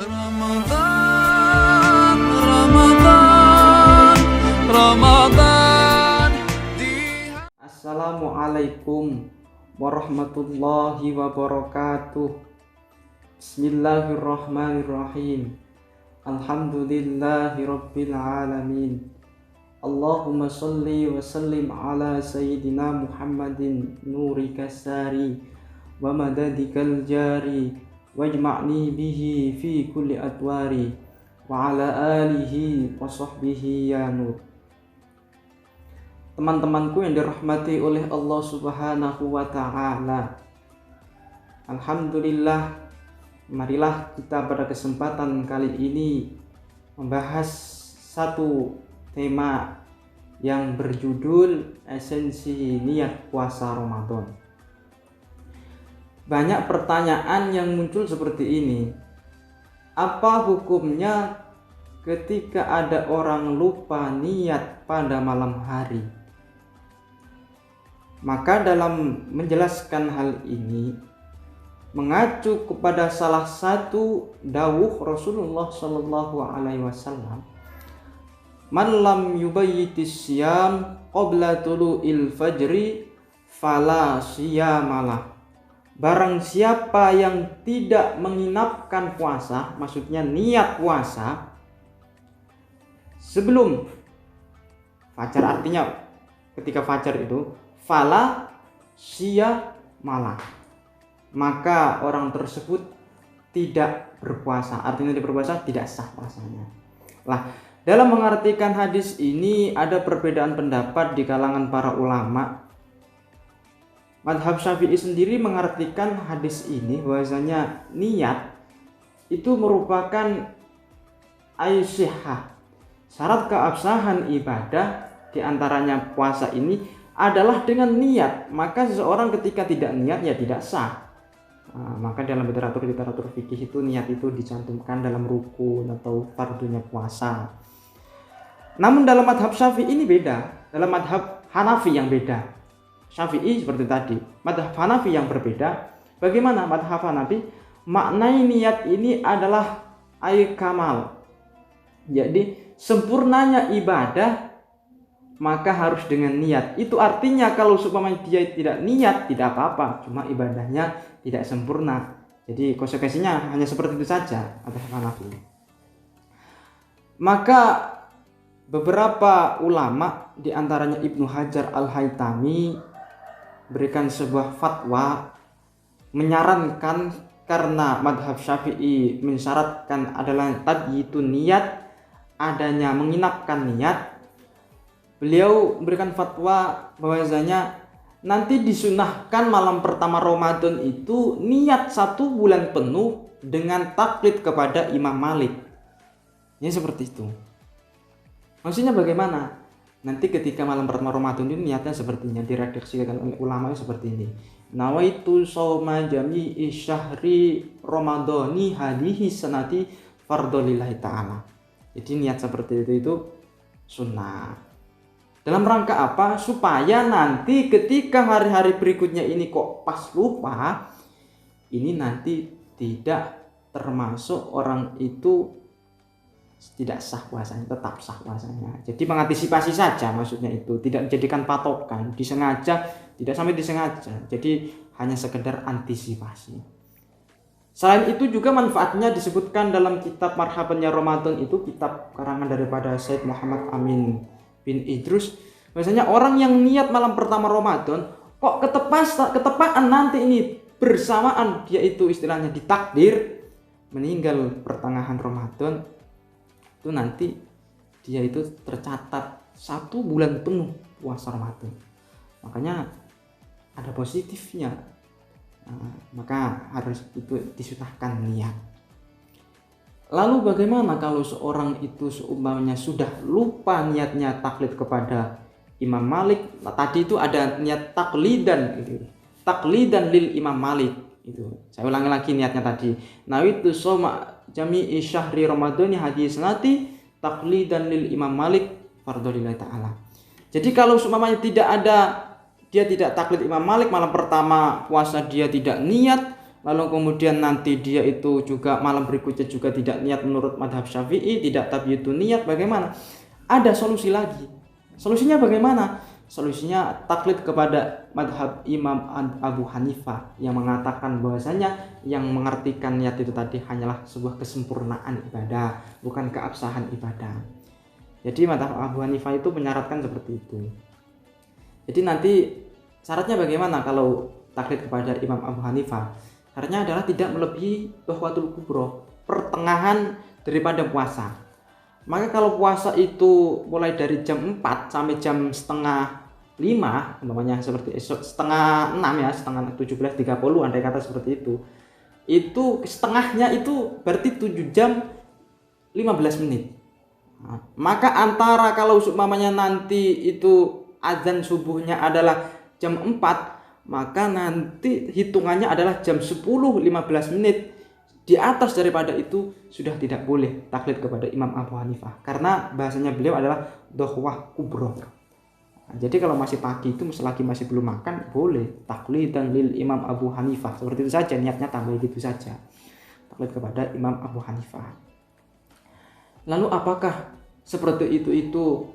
Ramadan, Ramadan, Ramadan. Assalamualaikum warahmatullahi wabarakatuh. Bismillahirrahmanirrahim. Alhamdulillahi rabbil alamin. Allahumma salli wa sallim ala sayyidina Muhammadin nuri kasari wa madadikal jari wajma'ni bihi fi kulli adwari wa ala alihi wa sahbihi ya nur. Teman-temanku yang dirahmati oleh Allah Subhanahu wa ta'ala, alhamdulillah, marilah kita pada kesempatan kali ini membahas satu tema yang berjudul esensi niat puasa Ramadan. Banyak pertanyaan yang muncul seperti ini. Apa hukumnya ketika ada orang lupa niat pada malam hari? Maka dalam menjelaskan hal ini mengacu kepada salah satu dawuh Rasulullah Shallallahu Alaihi Wasallam, "Man lam yubayyitis siyam qabla tulu'il fajri fala siyamalah." Barang siapa yang tidak menginapkan puasa, maksudnya niat puasa sebelum fajar, artinya ketika fajar itu fala siyamalah, maka orang tersebut tidak berpuasa, artinya tidak berpuasa, tidak sah puasanya. Lah, dalam mengartikan hadis ini ada perbedaan pendapat di kalangan para ulama. Madhab Syafi'i sendiri mengartikan hadis ini bahwasanya niat itu merupakan aisyah, syarat keabsahan ibadah, diantaranya puasa ini adalah dengan niat. Maka seseorang ketika tidak niat ya tidak sah. Maka dalam literatur fikih itu niat itu dicantumkan dalam rukun atau fardunya puasa. Namun dalam madhab Syafi'i ini beda, dalam madhab Hanafi yang beda. Syafi'i seperti tadi, madhab Hanafi yang berbeda. Bagaimana madhab Hanafi? Maknai niat ini adalah kamal. Jadi sempurnanya ibadah maka harus dengan niat. Itu artinya kalau supaya dia tidak niat tidak apa-apa, cuma ibadahnya tidak sempurna. Jadi konsekuensinya hanya seperti itu saja madhab Hanafi. Maka beberapa ulama diantaranya Ibnu Hajar Al-Haytami berikan sebuah fatwa menyarankan, karena madhab Syafi'i mensyaratkan adalah tadi itu niat, adanya menginapkan niat. Beliau memberikan fatwa bahwasanya nanti disunahkan malam pertama Ramadan itu niat 1 bulan penuh dengan taklid kepada Imam Malik. Ya seperti itu. Maksudnya bagaimana? Nanti ketika malam pertama Ramadan ini niatnya sepertinya diredaksikan oleh ulama seperti ini. Nawaitu shauma jami'i syahri ramadhani hadhihi sanati fardholillahi ta'ala. Jadi niat seperti itu sunnah. Dalam rangka apa? Supaya nanti ketika hari-hari berikutnya ini kok pas lupa, ini nanti tidak termasuk orang itu tidak sah puasanya, tetap sah puasanya. Jadi mengantisipasi saja, maksudnya itu tidak dijadikan patokan, disengaja, tidak sampai disengaja. Jadi hanya sekedar antisipasi. Selain itu juga manfaatnya disebutkan dalam kitab Marhabannya Ramadan, itu kitab karangan daripada Syekh Muhammad Amin bin Idrus. Biasanya orang yang niat malam pertama Ramadan kok ketepaan nanti ini bersamaan dia itu istilahnya ditakdir meninggal pertengahan Ramadan, itu nanti dia itu tercatat 1 bulan penuh puasa Ramadan. Makanya ada positifnya. Maka harus itu disunahkan niat. Lalu bagaimana kalau seorang itu seumpamanya sudah lupa niatnya taklid kepada Imam Malik? Tadi itu ada niat taklidan gitu. Taklidan lil Imam Malik itu. Saya ulangi lagi niatnya tadi. Nawaitu shauma jami'i syahri ramadhani hadis nanti taklidan lil Imam Malik fardholillahi ta'ala. Jadi kalau seumpamanya tidak ada, dia tidak taklid Imam Malik malam pertama puasa, dia tidak niat, lalu kemudian nanti dia itu juga malam berikutnya juga tidak niat menurut madhab Syafi'i, tidak tabyitun niat, bagaimana? Ada solusi lagi. Solusinya bagaimana? Solusinya taklid kepada madhab Imam Abu Hanifah yang mengatakan bahwasanya yang mengartikan niat itu tadi hanyalah sebuah kesempurnaan ibadah, bukan keabsahan ibadah. Jadi madhab Abu Hanifah itu menyaratkan seperti itu. Jadi nanti syaratnya bagaimana kalau taklid kepada Imam Abu Hanifah? Syaratnya adalah tidak melebihi tuhfatul kubro, pertengahan daripada puasa. Maka kalau puasa itu mulai dari jam 4 sampai jam setengah 5, umpamanya seperti setengah 6 ya, setengah 17.30 andai kata seperti itu setengahnya itu berarti 7 jam 15 menit. Nah, maka antara kalau umpamanya nanti itu azan subuhnya adalah jam 4, maka nanti hitungannya adalah jam 10.15 menit. Di atas daripada itu sudah tidak boleh taklid kepada Imam Abu Hanifah, karena bahasanya beliau adalah dohwah kubro. Nah, jadi kalau masih pagi itu selagi masih belum makan, boleh taklid dan lil Imam Abu Hanifah, seperti itu saja, niatnya tambah gitu saja, taklid kepada Imam Abu Hanifah. Lalu apakah seperti itu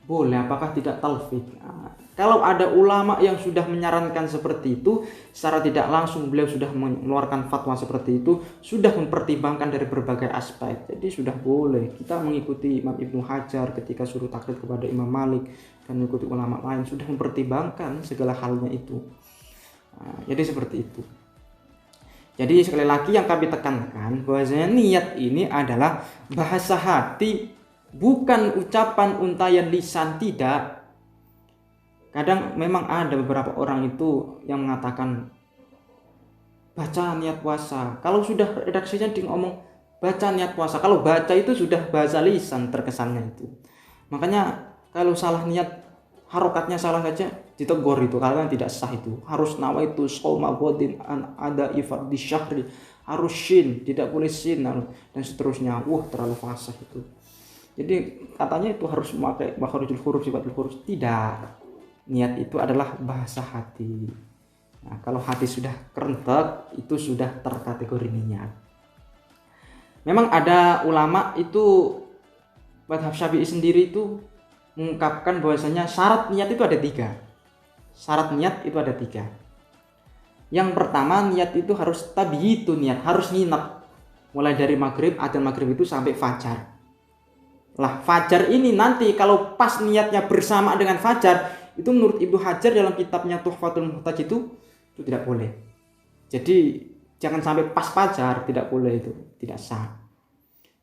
boleh, apakah tidak talfik? Nah, kalau ada ulama yang sudah menyarankan seperti itu, secara tidak langsung beliau sudah mengeluarkan fatwa seperti itu, sudah mempertimbangkan dari berbagai aspek. Jadi sudah boleh kita mengikuti Imam Ibnu Hajar ketika suruh taklid kepada Imam Malik dan mengikuti ulama lain, sudah mempertimbangkan segala halnya itu. Nah, jadi seperti itu. Jadi sekali lagi yang kami tekankan bahwasanya niat ini adalah bahasa hati, bukan ucapan untayan lisan, tidak. Kadang memang ada beberapa orang itu yang mengatakan baca niat puasa. Kalau sudah redaksinya di ngomong baca niat puasa, kalau baca itu sudah bahasa lisan terkesannya itu. Makanya kalau salah niat, harokatnya salah saja ditegur itu, karena tidak sah itu. Harus nawaitu shauma ghadin an ada ifad di syahri, harus shin, tidak boleh sin dan seterusnya. Terlalu fasih itu. Jadi katanya itu harus memakai makharijul huruf, sifatul huruf. Tidak. Niat itu adalah bahasa hati. Nah, kalau hati sudah kerentek, itu sudah terkategori niat. Memang ada ulama itu, madhab Syafi'i sendiri itu mengungkapkan bahwasanya syarat niat itu ada 3. Syarat niat itu ada 3. Yang pertama, niat itu harus tabiyitu niat, harus nginep. Mulai dari maghrib, adzan maghrib itu sampai fajar. Lah, fajar ini nanti kalau pas niatnya bersama dengan fajar, itu menurut Ibnu Hajar dalam kitabnya Tuhfatul Muhtaj itu tidak boleh. Jadi jangan sampai pas fajar, tidak boleh, itu tidak sah.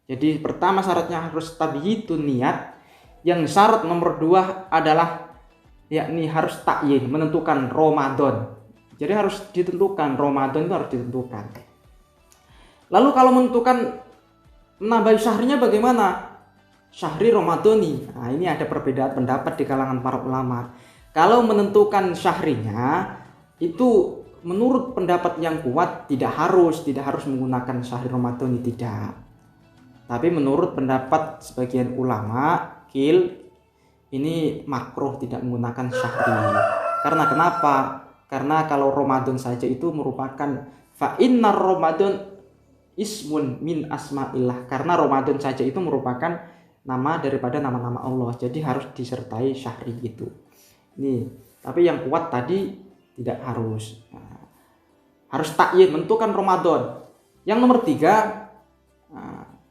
Jadi pertama syaratnya harus tabiyitu niat. Yang syarat nomor 2 adalah yakni harus takyin, menentukan Ramadan. Jadi harus ditentukan, Ramadan itu harus ditentukan. Lalu kalau menentukan menambah syahrinya bagaimana? Syahri Ramadhani. Nah, ini ada perbedaan pendapat di kalangan para ulama. Kalau menentukan syahrinya itu menurut pendapat yang kuat tidak harus menggunakan syahri Ramadhani, tidak. Tapi menurut pendapat sebagian ulama, ini makruh tidak menggunakan syahri. Karena kenapa? Karena kalau Ramadan saja itu merupakan fa innar Ramadan ismun min asma'illah. Karena Ramadan saja itu merupakan nama daripada nama-nama Allah, jadi harus disertai syahri gitu. Ini, tapi yang kuat tadi tidak harus. Nah, harus takyin, menentukan Ramadan. Yang nomor 3,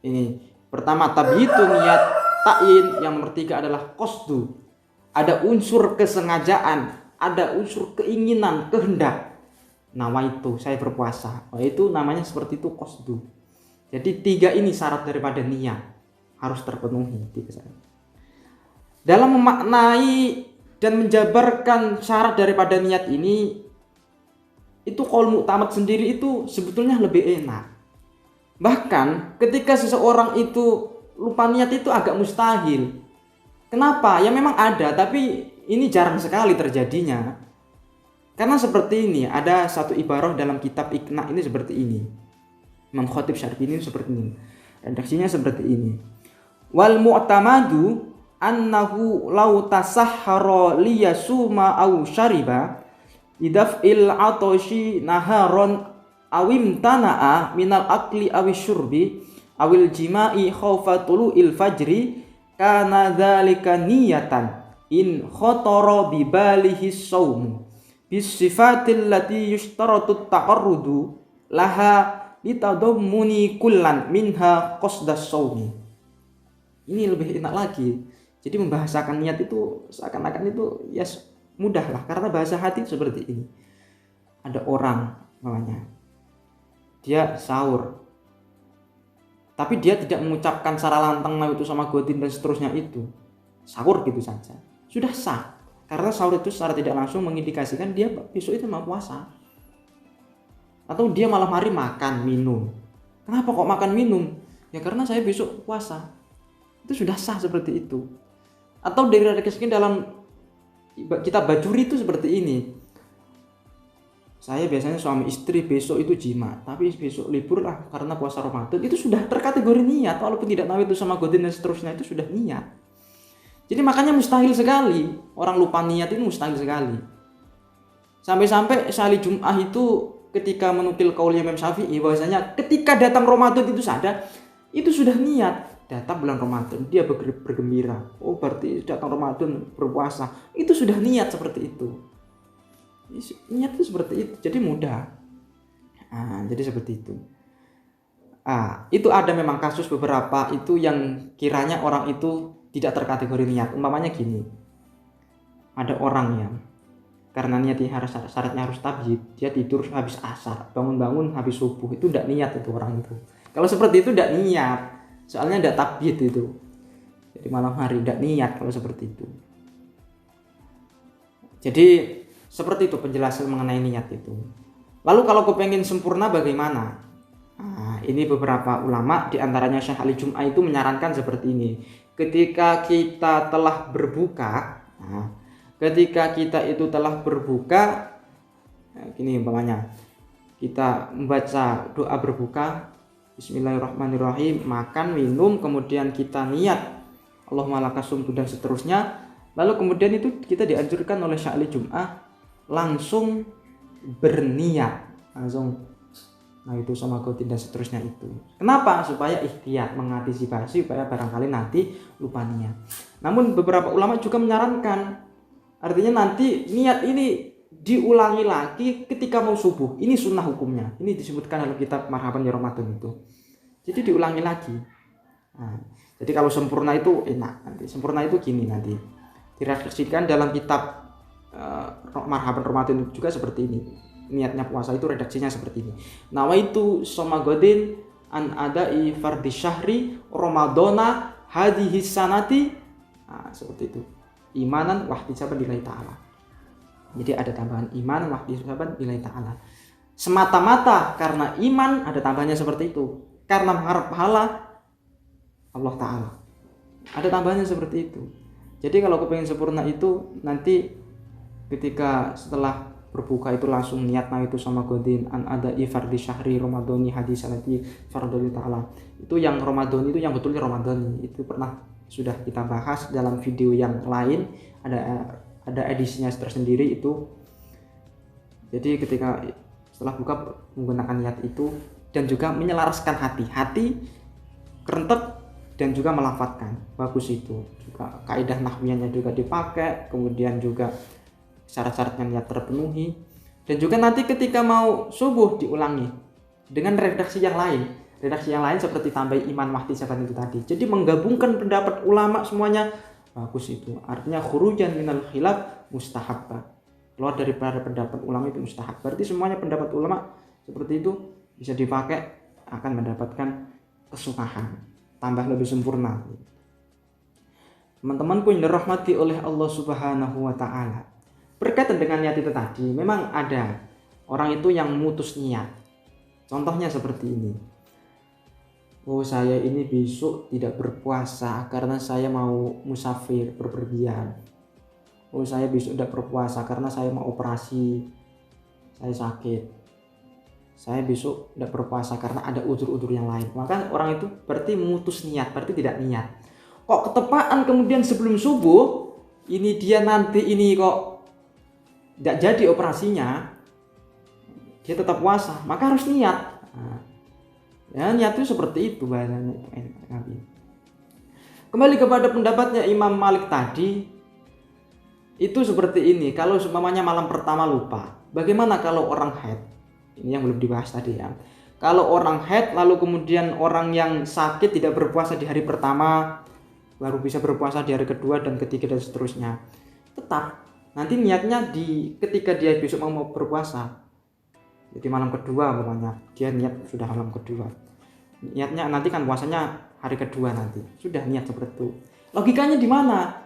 ini pertama tabiyitu niat, takyin. Yang nomor 3 adalah qasdu. Ada unsur kesengajaan, ada unsur keinginan, kehendak. Nama itu saya berpuasa. Itu namanya seperti itu qasdu. Jadi 3 ini syarat daripada niat harus terpenuhi. Dalam memaknai dan menjabarkan syarat daripada niat ini, itu qaul mu'tamad sendiri itu sebetulnya lebih enak. Bahkan ketika seseorang itu lupa niat itu agak mustahil. Kenapa? Ya memang ada, tapi ini jarang sekali terjadinya. Karena seperti ini, ada satu ibarah dalam kitab Iqna ini seperti ini. Imam Khatib Syarbini seperti ini. Redaksinya seperti ini. Wal mu'tamadu annahu law tasahhara liyasuma aw syariba idaf'il atashi naharon awim tana'a minal akli awis syurbi awil jima'i khaufa tulu'il fajri kana dzalika niyatan in khotoro bibalihi shaumu bis sifatil lati yushtaratu taqarrudu laha litadammuni kullan minha qasdas shaumi. Ini lebih enak lagi. Jadi membahasakan niat itu seakan-akan itu ya mudah lah, karena bahasa hati seperti ini. Ada orang namanya, dia sahur, tapi dia tidak mengucapkan secara lantang itu sama godin dan seterusnya itu. Sahur gitu saja, sudah sah. Karena sahur itu secara tidak langsung mengindikasikan dia besok itu mau puasa. Atau dia malam hari makan, minum. Kenapa kok makan, minum? Ya karena saya besok puasa. Itu sudah sah seperti itu. Atau dari redaksi dalam kitab Bajuri itu seperti ini. Saya biasanya suami istri besok itu jima, tapi besok libur lah karena puasa Ramadan. Itu sudah terkategori niat, walaupun tidak tahu itu sama godin dan seterusnya, itu sudah niat. Jadi makanya mustahil sekali orang lupa niat, itu mustahil sekali. Sampai-sampai Syahli Jum'ah itu ketika menukil qaulnya Imam Syafi'i bahwasanya ketika datang Ramadan itu sadar, itu sudah niat. Datang bulan Ramadan dia bergembira, oh berarti datang Ramadan berpuasa, itu sudah niat seperti itu. Niat itu seperti itu, jadi mudah. Jadi seperti itu. Itu ada memang kasus beberapa itu yang kiranya orang itu tidak terkategori niat. Umpamanya gini, ada orang yang karena niatnya syaratnya harus tabyid, dia tidur habis asar, bangun-bangun habis subuh, itu tidak niat itu orang itu. Kalau seperti itu tidak niat, soalnya tidak tabyid itu. Jadi malam hari tidak niat kalau seperti itu. Jadi seperti itu penjelasan mengenai niat itu. Lalu kalau kepengen sempurna bagaimana? Ini beberapa ulama diantaranya Syahli Jum'ah itu menyarankan seperti ini. Ketika kita telah berbuka, gini umpamanya kita membaca doa berbuka, Bismillahirrahmanirrahim, makan, minum, kemudian kita niat Allahumma lakasumtu dan seterusnya. Lalu kemudian itu kita dianjurkan oleh Syahli Jum'ah langsung berniat, itu sama godin dan seterusnya itu. Kenapa? Supaya ikhtiyat, mengantisipasi supaya barangkali nanti lupa niat. Namun beberapa ulama juga menyarankan, artinya nanti niat ini diulangi lagi ketika mau subuh. Ini sunnah hukumnya. Ini disebutkan dalam kitab Marhaban ya Ramadan itu. Jadi diulangi lagi. Jadi kalau sempurna itu enak. Nanti sempurna itu gini nanti. Direfleksikan dalam kitab Marhaban Ramadan juga seperti ini. Niatnya puasa itu redaksinya seperti ini. Nawaitu somagodin an adai fardhi syahri Ramadana hadhihi sanati. Seperti itu. Imanan wahtisaban lillahi ta'ala. Jadi ada tambahan iman wahtisaban lillahi ta'ala. Semata-mata karena iman, ada tambahannya seperti itu. Karena mengharap pahala Allah Ta'ala. Ada tambahannya seperti itu. Jadi kalau kepengen sempurna itu nanti ketika setelah berbuka itu langsung niat itu sama godin an adai fardhi syahri Ramadhani hadis sanati fardhu ta'ala. Itu yang Ramadan itu yang betulnya Ramadan. Itu pernah sudah kita bahas dalam video yang lain, ada edisinya tersendiri itu. Jadi ketika setelah buka menggunakan niat itu dan juga menyelaraskan hati kerentek dan juga melafadzkan, bagus itu. Juga kaidah nahwiyahnya juga dipakai, kemudian juga syarat-syaratnya niat terpenuhi, dan juga nanti ketika mau subuh diulangi dengan redaksi yang lain seperti tambah iman wahtisaban itu tadi. Jadi menggabungkan pendapat ulama semuanya, bagus itu. Artinya khurujan minal khilaf mustahabba, keluar dari pendapat ulama itu mustahab. Berarti semuanya pendapat ulama seperti itu bisa dipakai, akan mendapatkan kesukahan, tambah lebih sempurna. Teman-temanku yang dirahmati oleh Allah Subhanahu wa Ta'ala, berkaitan dengan niat itu tadi, memang ada orang itu yang mutus niat. Contohnya seperti ini. Oh, saya ini besok tidak berpuasa karena saya mau musafir, berpergian. Oh, saya besok tidak berpuasa karena saya mau operasi, saya sakit. Saya besok tidak berpuasa karena ada udzur-udzur yang lain. Maka orang itu berarti mutus niat, berarti tidak niat. Kok ketepaan kemudian sebelum subuh, ini dia nanti ini kok tidak jadi operasinya, dia tetap puasa, maka harus niat. Nah, ya niat itu seperti itu bahasanya. Kembali kepada pendapatnya Imam Malik tadi, itu seperti ini. Kalau seumpamanya malam pertama lupa, bagaimana kalau orang haid? Ini yang belum dibahas tadi ya. Kalau orang haid lalu kemudian orang yang sakit tidak berpuasa di hari pertama, baru bisa berpuasa di hari kedua dan ketiga dan seterusnya. Tetap nanti niatnya ketika dia besok mau berpuasa. Jadi malam kedua umpamanya dia niat sudah malam kedua. Niatnya nanti kan puasanya hari kedua nanti. Sudah niat seperti itu. Logikanya di mana?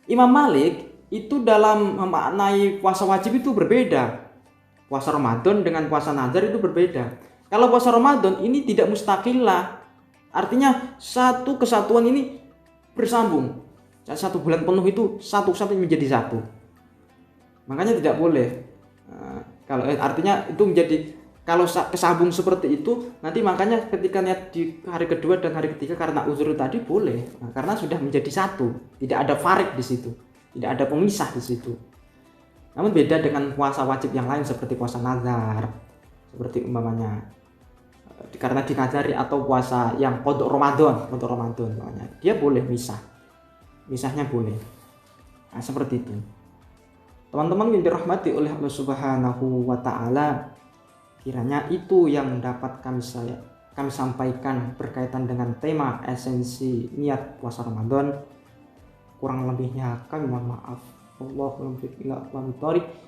Imam Malik itu dalam memaknai puasa wajib itu berbeda. Puasa Ramadan dengan puasa nazar itu berbeda. Kalau puasa Ramadan ini tidak mustaqillah. Artinya satu kesatuan ini bersambung. Satu bulan penuh itu satu menjadi satu. Makanya tidak boleh. Kalau artinya itu menjadi, kalau kesambung seperti itu nanti makanya ketika niat di hari kedua dan hari ketiga karena uzur tadi boleh. Karena sudah menjadi satu. Tidak ada farik di situ. Tidak ada pemisah di situ. Namun beda dengan puasa wajib yang lain seperti puasa nazar, seperti umpamanya karena dinazari, atau puasa yang qadha Ramadan umpamanya, dia boleh misahnya boleh. Nah, seperti itu. Teman-teman yang dirahmati oleh Allah Subhanahu wa taala, kiranya itu yang dapat kami sampaikan berkaitan dengan tema esensi niat puasa Ramadan. Kurang lebihnya kami mohon maaf.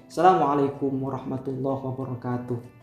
Assalamualaikum warahmatullahi wabarakatuh.